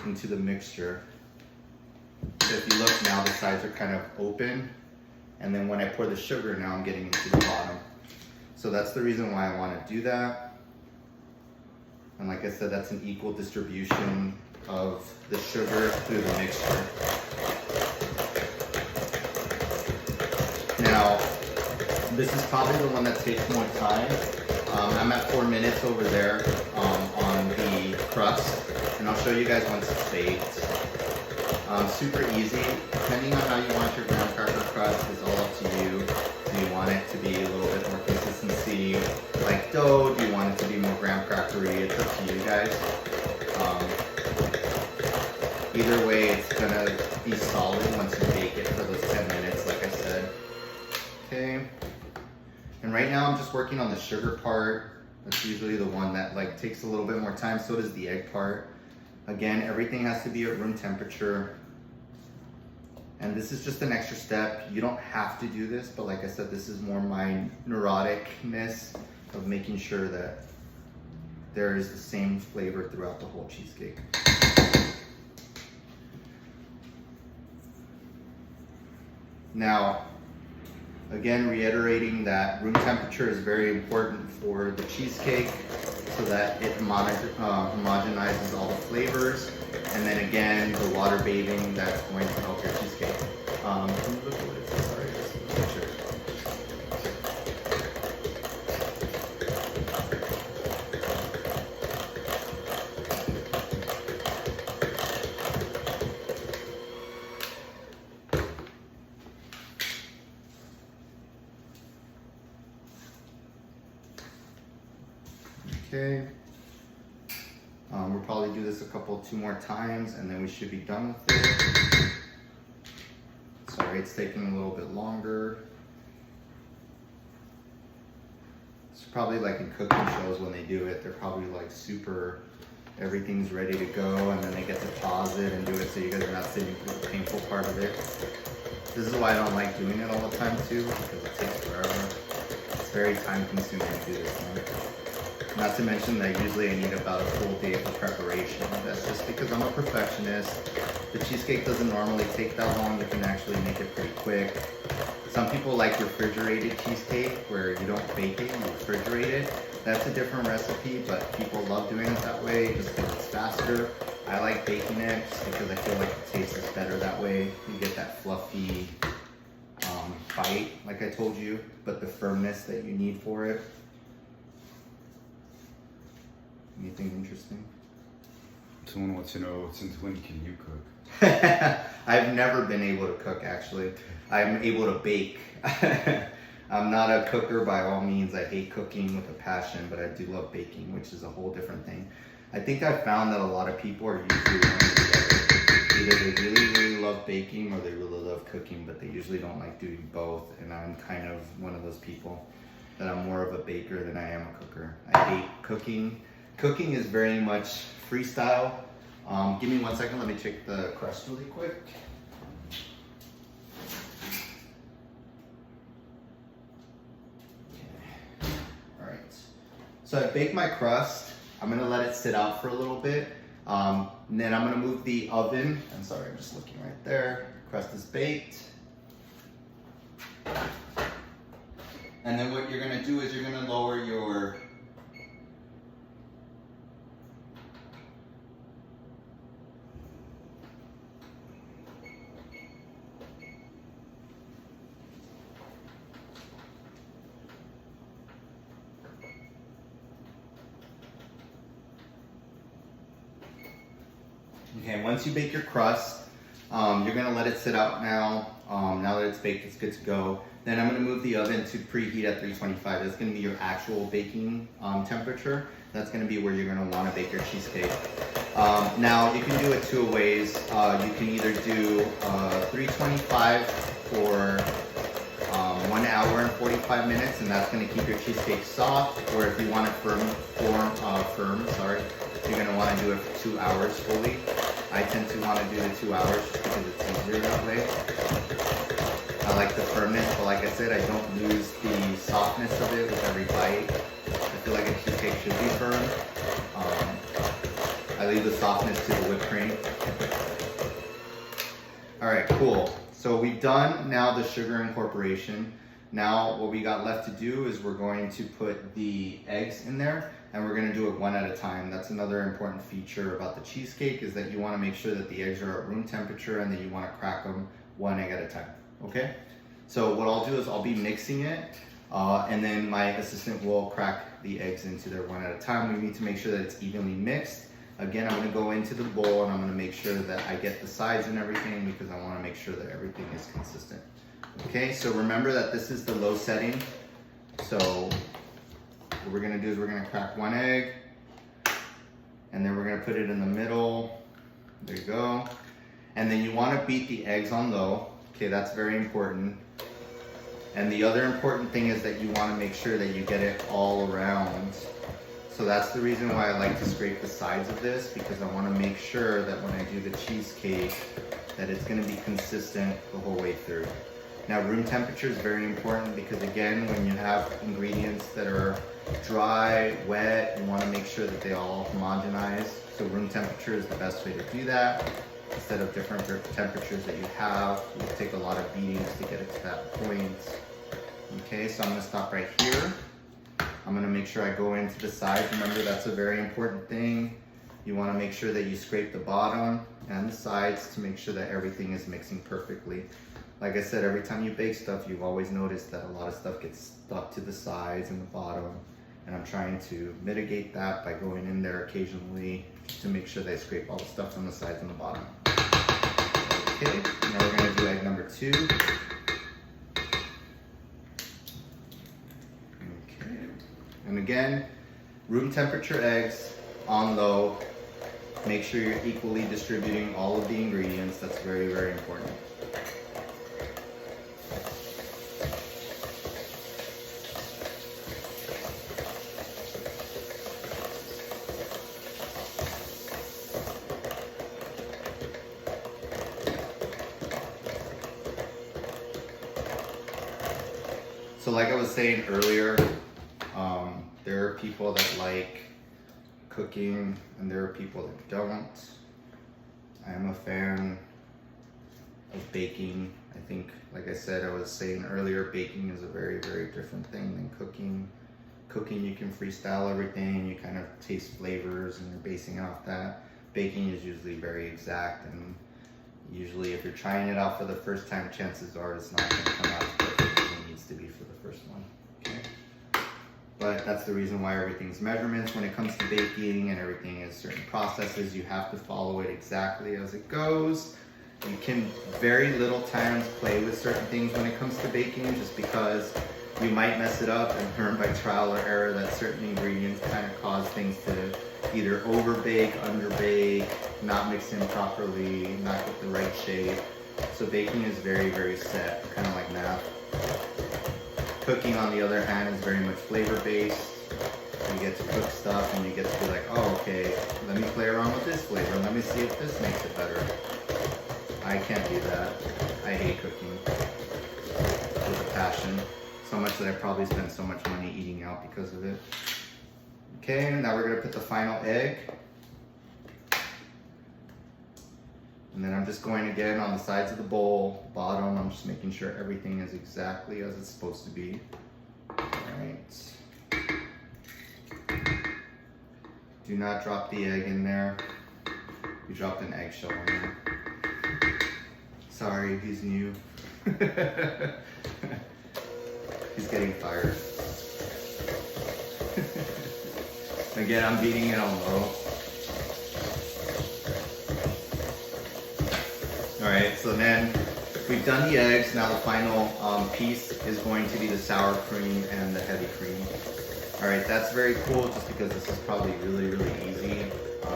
into the mixture. So if you look now, the sides are kind of open, and then when I pour the sugar, now I'm getting into the bottom. So that's the reason why I want to do that. And like I said, that's an equal distribution of the sugar through the mixture. Now, this is probably the one that takes more time. I'm at 4 minutes over there on the crust, and I'll show you guys once it's baked. Super easy. Depending on how you want your graham cracker crust is all up to you. Do you want it to be a little bit more consistency like dough? Do you want it to be more graham crackery? It's up to you guys. Either way, it's gonna be solid once you bake it for those 10 minutes, like I said. Okay. And right now I'm just working on the sugar part. That's usually the one that like takes a little bit more time. So does the egg part. Again, everything has to be at room temperature. And this is just an extra step. You don't have to do this, but like I said, this is more my neuroticness of making sure that there is the same flavor throughout the whole cheesecake. Now, again, reiterating that room temperature is very important for the cheesecake so that it homogenizes all the flavors. And then again, the water bathing that's going to help your cheesecake. Can you look at what it says? Sorry, just a picture. Okay. We'll probably do this two more times and then we should be done with it. Sorry, it's taking a little bit longer. It's probably like in cooking shows when they do it, they're probably like super, everything's ready to go and then they get to pause it and do it so you guys are not sitting through the painful part of it. This is why I don't like doing it all the time too, because it takes forever. It's very time consuming to do this one. Not to mention that usually I need about a full day for preparation. That's just because I'm a perfectionist. The cheesecake doesn't normally take that long. You can actually make it pretty quick. Some people like refrigerated cheesecake where you don't bake it, you refrigerate it. That's a different recipe, but people love doing it that way just because it's faster. I like baking it just because I feel like the taste is better that way. You get that fluffy bite, like I told you, but the firmness that you need for it. Anything interesting? Someone wants to know, since when can you cook? I've never been able to cook, actually. I'm able to bake. I'm not a cooker by all means. I hate cooking with a passion, but I do love baking, which is a whole different thing. I think I've found that a lot of people are usually one or the other. Either they really, really love baking or they really love cooking, but they usually don't like doing both. And I'm kind of one of those people that I'm more of a baker than I am a cooker. I hate cooking. Cooking is very much freestyle. Give me 1 second, let me check the crust really quick. Okay. All right, so I baked my crust. I'm gonna let it sit out for a little bit. And then I'm gonna move the oven. I'm sorry, I'm just looking right there. Crust is baked. And then what you're gonna do is you're gonna lower your Okay, once you bake your crust, you're gonna let it sit out now. Now that it's baked, it's good to go. Then I'm gonna move the oven to preheat at 325. That's gonna be your actual baking temperature. That's gonna be where you're gonna wanna bake your cheesecake. Now, you can do it two ways. You can either do 325 for 1 hour and 45 minutes, and that's gonna keep your cheesecake soft. Or if you want it firm, you're gonna wanna do it for 2 hours fully. I tend to wanna do the 2 hours just because it's easier that way. I like the firmness, but like I said, I don't lose the softness of it with every bite. I feel like a cheesecake should be firm. I leave the softness to the whipped cream. All right, cool. So we've done now the sugar incorporation. Now what we got left to do is we're going to put the eggs in there, and we're gonna do it one at a time. That's another important feature about the cheesecake, is that you wanna make sure that the eggs are at room temperature and that you wanna crack them one egg at a time, okay? So what I'll do is I'll be mixing it, and then my assistant will crack the eggs into there one at a time. We need to make sure that it's evenly mixed. Again, I'm gonna go into the bowl and I'm gonna make sure that I get the sides and everything because I wanna make sure that everything is consistent. Okay, so remember that this is the low setting. So what we're gonna do is we're gonna crack 1 egg and then we're gonna put it in the middle. There you go. And then you wanna beat the eggs on low. Okay, that's very important. And the other important thing is that you wanna make sure that you get it all around. So that's the reason why I like to scrape the sides of this, because I wanna make sure that when I do the cheesecake, that it's gonna be consistent the whole way through. Now, room temperature is very important because again, when you have ingredients that are dry, wet, you wanna make sure that they all homogenize. So room temperature is the best way to do that. Instead of different temperatures that you have, it will take a lot of beatings to get it to that point. Okay, so I'm gonna stop right here. I'm gonna make sure I go into the sides. Remember, that's a very important thing. You wanna make sure that you scrape the bottom and the sides to make sure that everything is mixing perfectly. Like I said, every time you bake stuff, you've always noticed that a lot of stuff gets stuck to the sides and the bottom. And I'm trying to mitigate that by going in there occasionally to make sure that I scrape all the stuff from the sides and the bottom. Okay, now we're gonna do egg number 2. Okay, and again, room temperature eggs on low. Make sure you're equally distributing all of the ingredients. That's very, very important. So like I was saying earlier, there are people that like cooking and there are people that don't. I am a fan of baking. I think, like I said, I was saying earlier, baking is a very, very different thing than cooking. Cooking, you can freestyle everything, you kind of taste flavors and you're basing off that. Baking is usually very exact, and usually if you're trying it out for the first time, chances are it's not going to come out as perfect as it needs to be for the first one. Okay? But that's the reason why everything's measurements. When it comes to baking and everything is certain processes, you have to follow it exactly as it goes. You can very little times play with certain things when it comes to baking, just because you might mess it up and learn by trial or error that certain ingredients kind of cause things to either overbake, underbake, not mix in properly, not get the right shape. So baking is very, very set, kind of like math. Cooking, on the other hand, is very much flavor-based. You get to cook stuff and you get to be like, oh, okay, let me play around with this flavor. Let me see if this makes it better. I can't do that. I hate cooking with a passion. So much that I probably spend so much money eating out because of it. Okay, now we're gonna put the final egg. And then I'm just going again on the sides of the bowl, bottom. I'm just making sure everything is exactly as it's supposed to be. All right. Do not drop the egg in there. You dropped an eggshell in there. Sorry, he's new. He's getting fired. Again, I'm beating it on low. Alright, so then we've done the eggs. Now the final piece is going to be the sour cream and the heavy cream. Alright, that's very cool just because this is probably really, really easy.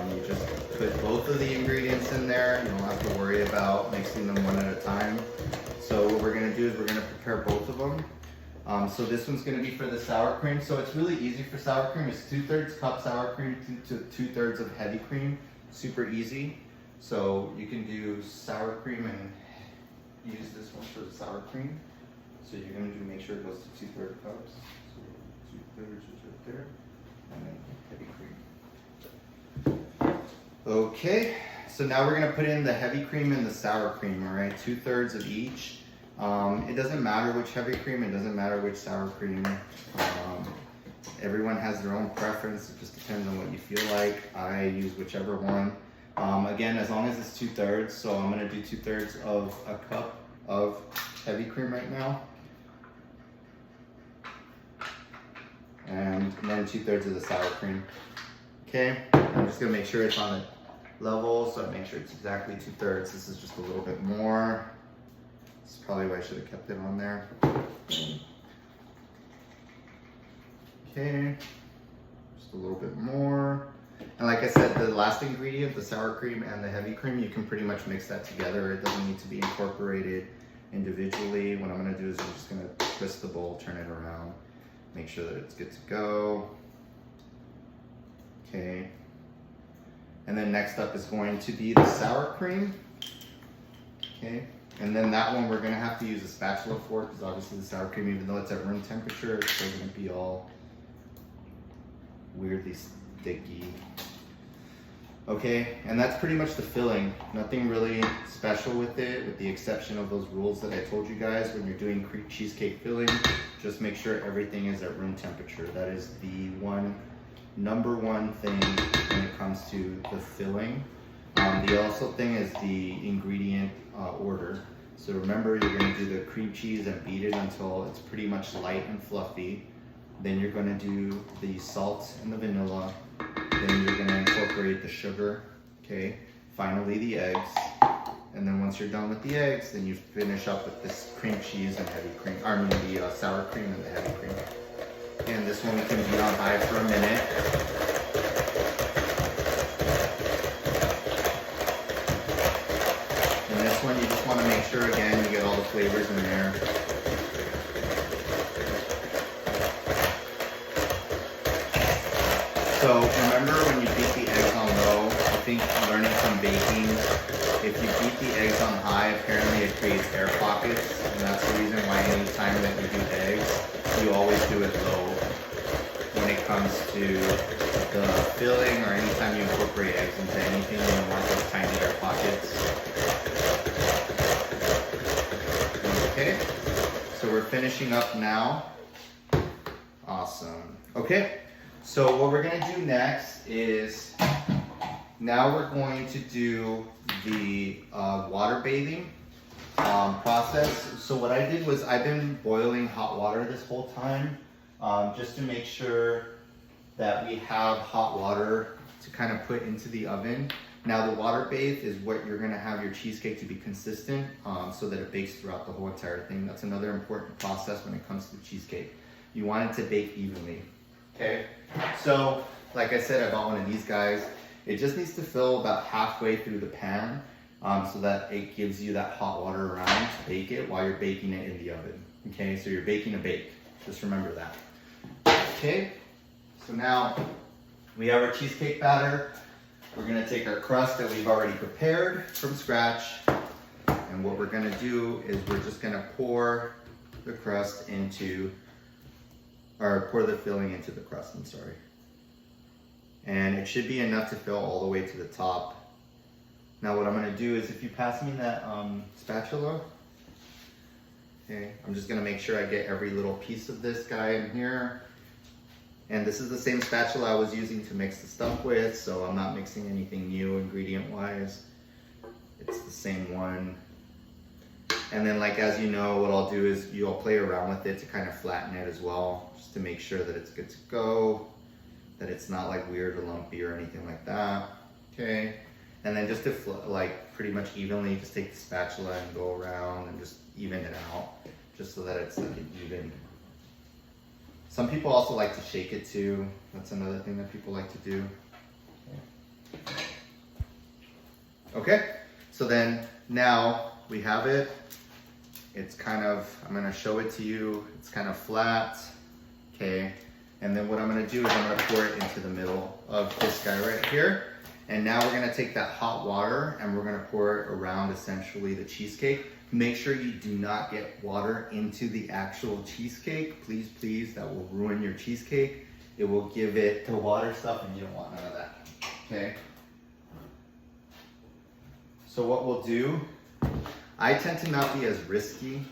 You just put both of the ingredients in there. You don't have to worry about mixing them one at a time. So what we're going to do is we're going to prepare both of them. So this one's going to be for the sour cream. So it's really easy for sour cream. It's 2/3 cup sour cream to 2/3 of heavy cream. Super easy. So you can do sour cream and use this one for the sour cream. So you're going to make sure it goes to 2/3 cups. So 2/3 is right there. And then heavy cream. Okay, so now we're going to put in the heavy cream and the sour cream, all right? 2/3 of each. It doesn't matter which heavy cream, it doesn't matter which sour cream. Everyone has their own preference, it just depends on what you feel like. I use whichever one. Again, as long as it's 2/3, so I'm going to do 2/3 of a cup of heavy cream right now. And then 2/3 of the sour cream. Okay, I'm just gonna make sure it's on the level, so I make sure it's exactly 2/3. This is just a little bit more. This is probably why I should have kept it on there. Okay, just a little bit more. And like I said, the last ingredient, the sour cream and the heavy cream, you can pretty much mix that together. It doesn't need to be incorporated individually. What I'm gonna do is I'm just gonna twist the bowl, turn it around, make sure that it's good to go. Okay. And then next up is going to be the sour cream. Okay. And then that one we're gonna have to use a spatula for, because obviously the sour cream, even though it's at room temperature, it's still gonna be all weirdly sticky. Okay, and that's pretty much the filling. Nothing really special with it, with the exception of those rules that I told you guys. When you're doing cheesecake filling, just make sure everything is at room temperature. That is the number one thing when it comes to the filling. The also thing is the ingredient order. So remember, you're gonna do the cream cheese and beat it until it's pretty much light and fluffy. Then you're gonna do the salt and the vanilla. Then you're gonna incorporate the sugar, okay? Finally the eggs. And then once you're done with the eggs, then you finish up with this cream cheese and heavy cream, the sour cream and the heavy cream. And this one we can beat on high for a minute. And this one you just wanna make sure, again, you get all the flavors in there. So remember, when you beat the eggs on low, I think learning from baking, if you beat the eggs on high, apparently it creates air pockets, and that's the reason why any time that you do eggs, you always do it low when it comes to the filling, or anytime you incorporate eggs into anything, you don't want those tiny air pockets. Okay, so we're finishing up now. Awesome. Okay. So what we're gonna do next is, now we're going to do the water bathing process. So what I did was, I've been boiling hot water this whole time, just to make sure that we have hot water to kind of put into the oven. Now the water bath is what you're gonna have your cheesecake to be consistent, so that it bakes throughout the whole entire thing. That's another important process when it comes to cheesecake. You want it to bake evenly. Okay, so like I said, I bought one of these guys. It just needs to fill about halfway through the pan, so that it gives you that hot water around to bake it while you're baking it in the oven. Okay, so you're baking a bake. Just remember that. Okay, so now we have our cheesecake batter. We're gonna take our crust that we've already prepared from scratch, and what we're gonna do is we're just gonna pour the crust into, or pour the filling into the crust, I'm sorry. And it should be enough to fill all the way to the top. Now what I'm gonna do is, if you pass me that spatula, okay, I'm just gonna make sure I get every little piece of this guy in here. And this is the same spatula I was using to mix the stuff with, so I'm not mixing anything new ingredient-wise. It's the same one. And then, like, as you know, what I'll do is you'll play around with it to kind of flatten it as well, just to make sure that it's good to go, that it's not like weird or lumpy or anything like that. Okay, and then just to like pretty much evenly, just take the spatula and go around and just even it out, just so that it's like an even. Some people also like to shake it too. That's another thing that people like to do. Okay, so then now we have it. It's kind of, I'm gonna show it to you. It's kind of flat, okay? And then what I'm gonna do is I'm gonna pour it into the middle of this guy right here. And now we're gonna take that hot water and we're gonna pour it around essentially the cheesecake. Make sure you do not get water into the actual cheesecake. Please, please, that will ruin your cheesecake. It will give it the water stuff and you don't want none of that, okay? So what we'll do, I tend to not be as risky.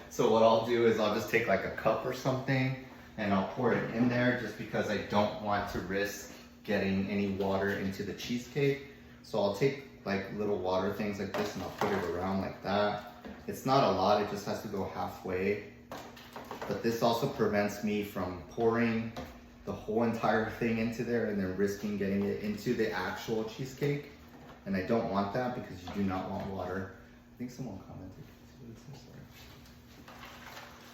So what I'll do is I'll just take like a cup or something and I'll pour it in there, just because I don't want to risk getting any water into the cheesecake. So I'll take like little water things like this and I'll put it around like that. It's not a lot, it just has to go halfway. But this also prevents me from pouring the whole entire thing into there and then risking getting it into the actual cheesecake. And I don't want that because you do not want water. I think someone commented.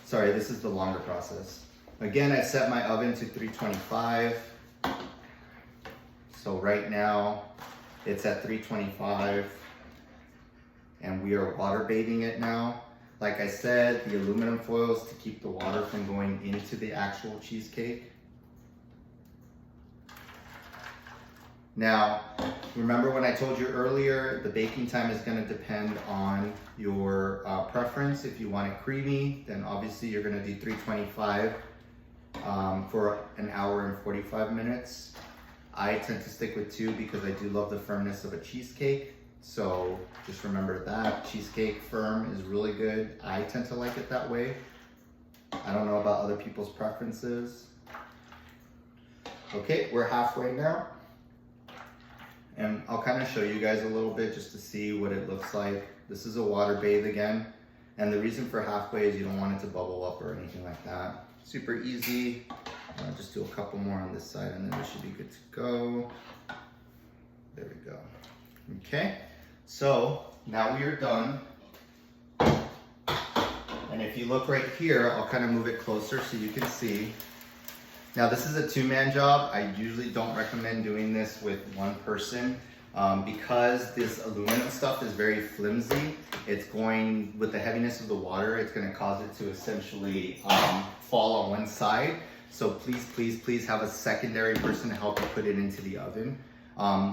Sorry, this is the longer process. Again, I set my oven to 325. So right now it's at 325 and we are water bathing it now. Like I said, the aluminum foil is to keep the water from going into the actual cheesecake. Now, remember when I told you earlier, the baking time is going to depend on your preference. If you want it creamy, then obviously you're going to do 325 for an hour and 45 minutes. I tend to stick with 2 because I do love the firmness of a cheesecake. So just remember that. Cheesecake firm is really good. I tend to like it that way. I don't know about other people's preferences. Okay, we're halfway now. And I'll kind of show you guys a little bit just to see what it looks like. This is a water bathe again. And the reason for halfway is you don't want it to bubble up or anything like that. Super easy. I'll just do a couple more on this side and then we should be good to go. There we go. Okay, so now we are done. And if you look right here, I'll kind of move it closer so you can see. Now this is a 2-man job. I usually don't recommend doing this with one person because this aluminum stuff is very flimsy. It's going, with the heaviness of the water, it's going to cause it to essentially fall on one side. So please, please, please have a secondary person to help you put it into the oven.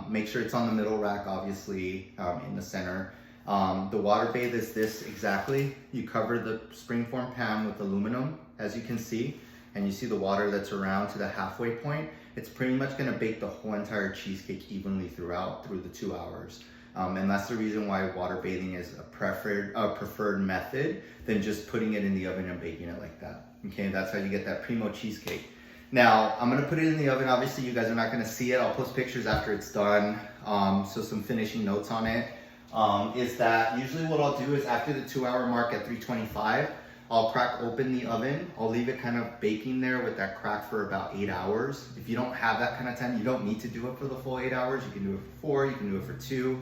Make sure it's on the middle rack, obviously, in the center. The water bathe is this exactly. You cover the springform pan with aluminum, as you can see. And you see the water that's around to the halfway point, it's pretty much gonna bake the whole entire cheesecake evenly through the 2 hours. And that's the reason why water bathing is a preferred method than just putting it in the oven and baking it like that. Okay, that's how you get that primo cheesecake. Now, I'm gonna put it in the oven. Obviously, you guys are not gonna see it. I'll post pictures after it's done. So some finishing notes on it is that usually what I'll do is after the 2-hour mark at 325, I'll crack open the oven. I'll leave it kind of baking there with that crack for about 8 hours. If you don't have that kind of time, you don't need to do it for the full 8 hours. You can do it for 4, you can do it for 2.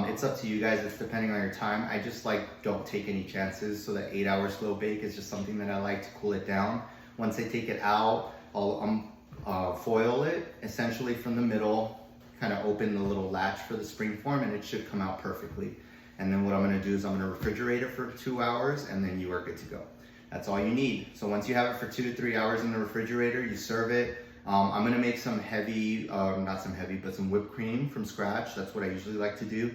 It's up to you guys, it's depending on your time. I just don't take any chances, so that 8-hour slow bake is just something that I like to cool it down. Once I take it out, I'll foil it essentially from the middle, kind of open the little latch for the springform, and it should come out perfectly. And then what I'm gonna do is I'm gonna refrigerate it for 2 hours and then you are good to go. That's all you need. So once you have it for 2 to 3 hours in the refrigerator, you serve it. I'm gonna make some heavy, not some heavy, but some whipped cream from scratch. That's what I usually like to do.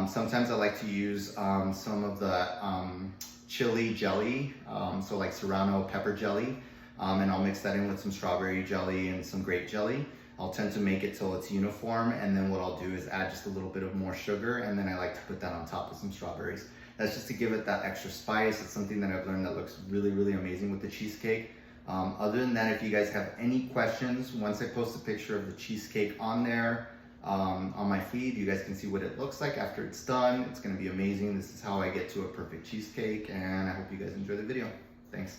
Sometimes I like to use some of the chili jelly, so like Serrano pepper jelly, and I'll mix that in with some strawberry jelly and some grape jelly. I'll tend to make it till it's uniform, and then what I'll do is add just a little bit of more sugar, and then I like to put that on top of some strawberries. That's just to give it that extra spice. It's something that I've learned that looks really, really amazing with the cheesecake. Other than that, if you guys have any questions, once I post a picture of the cheesecake on there, on my feed, you guys can see what it looks like after it's done. It's gonna be amazing. This is how I get to a perfect cheesecake, and I hope you guys enjoy the video. Thanks.